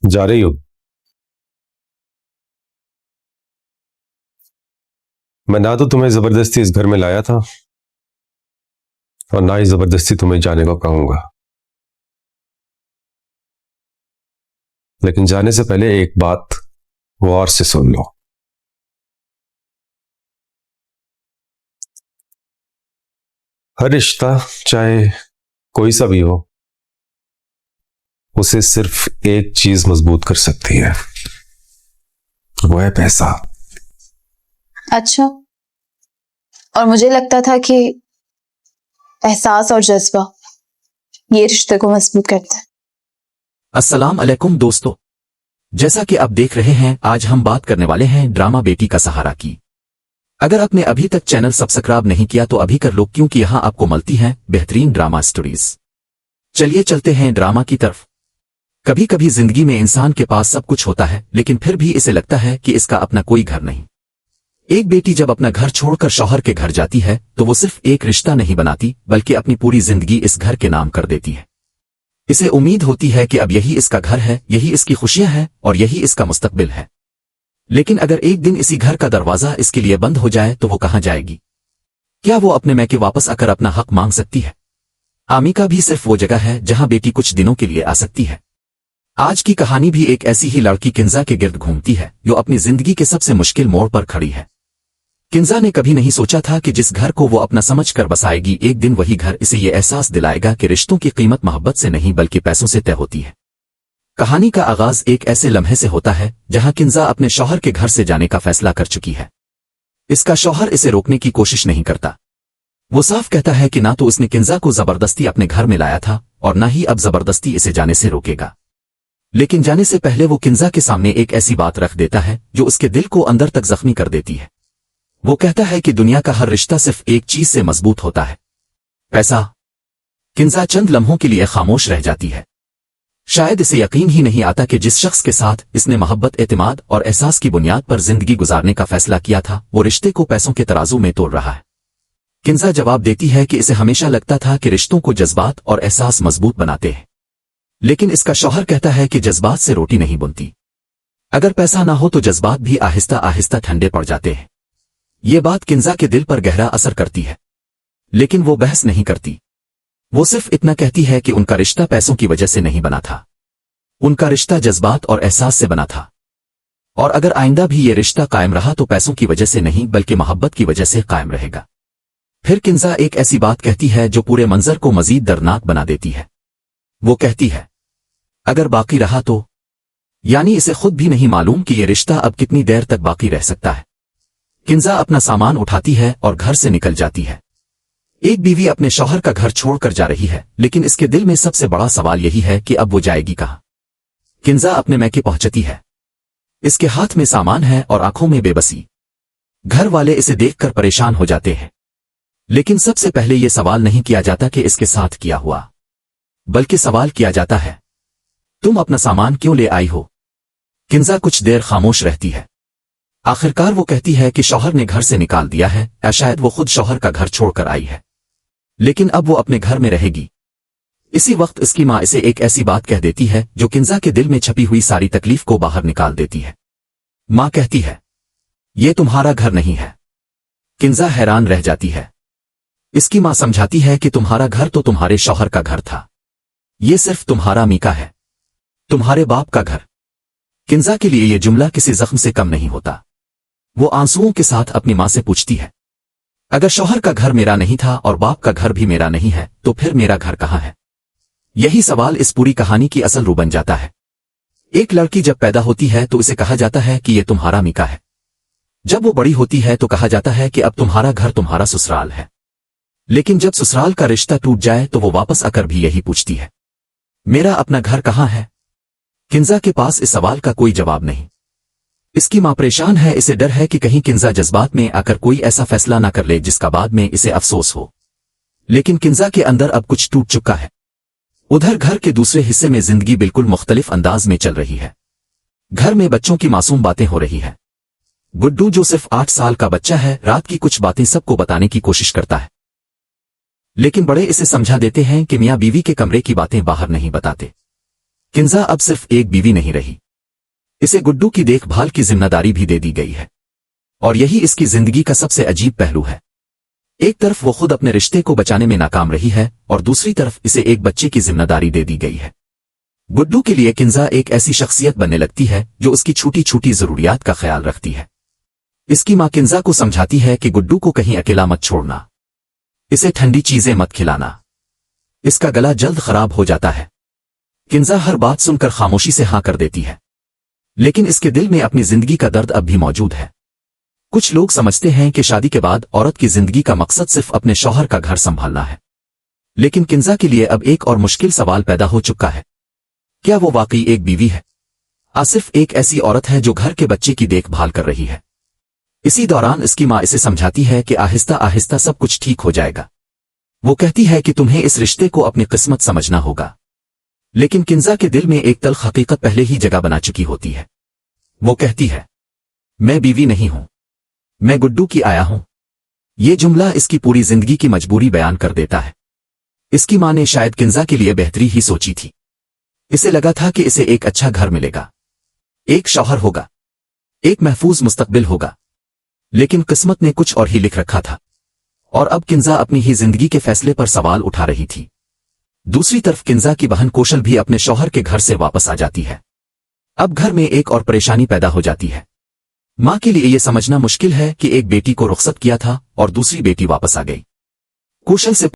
जा रही हो? मैं ना तो तुम्हें जबरदस्ती इस घर में लाया था और ना ही जबरदस्ती तुम्हें जाने को कहूंगा, लेकिन जाने से पहले एक बात गौर से सुन लो। हर रिश्ता चाहे कोई सा भी हो, उसे सिर्फ एक चीज मजबूत कर सकती है, वो है पैसा। अच्छा, और मुझे लगता था कि एहसास और जज्बा ये रिश्ते को मजबूत करते हैं। अस्सलाम अलैकुम दोस्तों, जैसा कि आप देख रहे हैं आज हम बात करने वाले हैं ड्रामा बेटी का सहारा की। अगर आपने अभी तक चैनल सब्सक्राइब नहीं किया तो अभी कर लो, क्योंकि यहां आपको मिलती हैं बेहतरीन ड्रामा स्टोरीज। चलिए चलते हैं ड्रामा की तरफ। कभी कभी जिंदगी में इंसान के पास सब कुछ होता है, लेकिन फिर भी इसे लगता है कि इसका अपना कोई घर नहीं। एक बेटी जब अपना घर छोड़कर शौहर के घर जाती है तो वो सिर्फ एक रिश्ता नहीं बनाती, बल्कि अपनी पूरी जिंदगी इस घर के नाम कर देती है। इसे उम्मीद होती है कि अब यही इसका घर है, यही इसकी खुशियां हैं और यही इसका मुस्तकबिल है। लेकिन अगर एक दिन इसी घर का दरवाजा इसके लिए बंद हो जाए तो वो कहां जाएगी? क्या वो अपने मैके वापस आकर अपना हक मांग सकती है? आमिका भी सिर्फ वो जगह है जहां बेटी कुछ दिनों के लिए आ सकती है। आज की कहानी भी एक ऐसी ही लड़की किंजा के गिर्द घूमती है जो अपनी जिंदगी के सबसे मुश्किल मोड़ पर खड़ी है। किंजा ने कभी नहीं सोचा था कि जिस घर को वो अपना समझकर बसाएगी, एक दिन वही घर इसे ये एहसास दिलाएगा कि रिश्तों की कीमत मोहब्बत से नहीं बल्कि पैसों से तय होती है। कहानी का आगाज एक ऐसे लम्हे से होता है जहां किंजा अपने शौहर के घर से जाने का फैसला कर चुकी है। इसका शौहर इसे रोकने की कोशिश नहीं करता। वो साफ कहता है कि ना तो उसने किंजा को जबरदस्ती अपने घर में लाया था और ना ही अब जबरदस्ती इसे जाने से रोकेगा। लेकिन जाने से पहले वो किंजा के सामने एक ऐसी बात रख देता है जो उसके दिल को अंदर तक जख्मी कर देती है। वो कहता है कि दुनिया का हर रिश्ता सिर्फ एक चीज से मजबूत होता है, पैसा। किंजा चंद लम्हों के लिए खामोश रह जाती है। शायद इसे यकीन ही नहीं आता कि जिस शख्स के साथ इसने मोहब्बत, एतमाद और एहसास की बुनियाद पर जिंदगी गुजारने का फैसला किया था, वो रिश्ते को पैसों के तराजू में तोड़ रहा है। किंजा जवाब देती है कि इसे हमेशा लगता था कि रिश्तों को जज्बात और एहसास मजबूत बनाते हैं, लेकिन इसका शौहर कहता है कि जज्बात से रोटी नहीं बनती। अगर पैसा ना हो तो जज्बात भी आहिस्ता आहिस्ता ठंडे पड़ जाते हैं। ये बात किंजा के दिल पर गहरा असर करती है, लेकिन वो बहस नहीं करती। वो सिर्फ इतना कहती है कि उनका रिश्ता पैसों की वजह से नहीं बना था, उनका रिश्ता जज्बात और एहसास से बना था। और अगर आइंदा भी ये रिश्ता कायम रहा तो पैसों की वजह से नहीं बल्कि मोहब्बत की वजह से कायम रहेगा। फिर किंजा एक ऐसी बात कहती है जो पूरे मंजर को मजीद दर्दनाक बना देती है। वो कहती है, अगर बाकी रहा तो, यानी इसे खुद भी नहीं मालूम कि ये रिश्ता अब कितनी देर तक बाकी रह सकता है। किंजा अपना सामान उठाती है और घर से निकल जाती है। एक बीवी अपने शौहर का घर छोड़कर जा रही है, लेकिन इसके दिल में सबसे बड़ा सवाल यही है कि अब वो जाएगी कहां? किंजा अपने मैके पहुंचती है। इसके हाथ में सामान है और आंखों में बेबसी। घर वाले इसे देखकर परेशान हो जाते हैं, लेकिन सबसे पहले ये सवाल नहीं किया जाता कि इसके साथ क्या हुआ, बल्कि सवाल किया जाता है, तुम अपना सामान क्यों ले आई हो? किंजा कुछ देर खामोश रहती है। आखिरकार वो कहती है कि शौहर ने घर से निकाल दिया है, या शायद वो खुद शौहर का घर छोड़कर आई है, लेकिन अब वो अपने घर में रहेगी। इसी वक्त इसकी माँ इसे एक ऐसी बात कह देती है जो किंजा के दिल में छपी हुई सारी तकलीफ को बाहर निकाल देती है। माँ कहती है, ये तुम्हारा घर नहीं है। किंजा हैरान रह जाती है। इसकी माँ समझाती है कि तुम्हारा घर तो तुम्हारे शौहर का घर था, ये सिर्फ तुम्हारा मीका है, तुम्हारे बाप का घर। किंजा के लिए यह जुमला किसी जख्म से कम नहीं होता। वो आंसुओं के साथ अपनी मां से पूछती है, अगर शौहर का घर मेरा नहीं था और बाप का घर भी मेरा नहीं है तो फिर मेरा घर कहां है? यही सवाल इस पूरी कहानी की असल रूह बन जाता है। एक लड़की जब पैदा होती है तो उसे कहा जाता है कि ये तुम्हारा मीका है। जब वो बड़ी होती है तो कहा जाता है कि अब तुम्हारा घर तुम्हारा ससुराल है। लेकिन जब ससुराल का रिश्ता टूट जाए तो वो वापस आकर भी यही पूछती है, मेरा अपना घर कहां है? किंजा के पास इस सवाल का कोई जवाब नहीं। इसकी मां परेशान है, इसे डर है कि कहीं किंजा जज्बात में आकर कोई ऐसा फैसला ना कर ले जिसका बाद में इसे अफसोस हो। लेकिन किंजा के अंदर अब कुछ टूट चुका है। उधर घर के दूसरे हिस्से में जिंदगी बिल्कुल मुख्तलिफ अंदाज में चल रही है। घर में बच्चों की मासूम बातें हो रही है। गुड्डू जो सिर्फ 8 साल का बच्चा है, रात की कुछ बातें सबको बताने की कोशिश करता है, लेकिन बड़े इसे समझा देते हैं कि मियां बीवी के कमरे की बातें बाहर नहीं बताते। किंजा अब सिर्फ एक बीवी नहीं रही, इसे गुड्डू की देखभाल की जिम्मेदारी भी दे दी गई है। और यही इसकी जिंदगी का सबसे अजीब पहलू है। एक तरफ वो खुद अपने रिश्ते को बचाने में नाकाम रही है और दूसरी तरफ इसे एक बच्चे की जिम्मेदारी दे दी गई है। गुड्डू के लिए किंजा एक ऐसी शख्सियत बनने लगती है जो उसकी छोटी छोटी जरूरियात का ख्याल रखती है। इसकी मां किंजा को समझाती है कि गुड्डू को कहीं अकेला मत छोड़ना, इसे ठंडी चीजें मत खिलाना, इसका गला जल्द खराब हो जाता है। किंजा हर बात सुनकर खामोशी से हाँ कर देती है, लेकिन इसके दिल में अपनी जिंदगी का दर्द अब भी मौजूद है। कुछ लोग समझते हैं कि शादी के बाद औरत की जिंदगी का मकसद सिर्फ अपने शौहर का घर संभालना है, लेकिन किंजा के लिए अब एक और मुश्किल सवाल पैदा हो चुका है। क्या वो वाकई एक बीवी है? आसिफ एक ऐसी औरत है जो घर के बच्चे की देखभाल कर रही है। इसी दौरान इसकी मां इसे समझाती है कि आहिस्ता आहिस्ता सब कुछ ठीक हो जाएगा। वो कहती है कि तुम्हें इस रिश्ते को अपनी किस्मत समझना होगा, लेकिन किंजा के दिल में एक तल्ख हकीकत पहले ही जगह बना चुकी होती है। वो कहती है, मैं बीवी नहीं हूं, मैं गुड्डू की आया हूं। ये जुमला इसकी पूरी जिंदगी की मजबूरी बयान कर देता है। इसकी मां ने शायद किंजा के लिए बेहतरी ही सोची थी। इसे लगा था कि इसे एक अच्छा घर मिलेगा, एक शौहर होगा, एक महफूज मुस्तकबिल होगा, लेकिन किस्मत ने कुछ और ही लिख रखा था। और अब किंजा अपनी ही जिंदगी के फैसले पर सवाल उठा रही थी। दूसरी तरफ किंजा की बहन कौशल भी अपने शौहर के घर से वापस आ जाती है। अब घर में एक और परेशानी पैदा हो जाती है। मां के लिए यह समझना मुश्किल है कि एक बेटी को रुखसत किया था और दूसरी बेटी वापस आ गई। कौशल से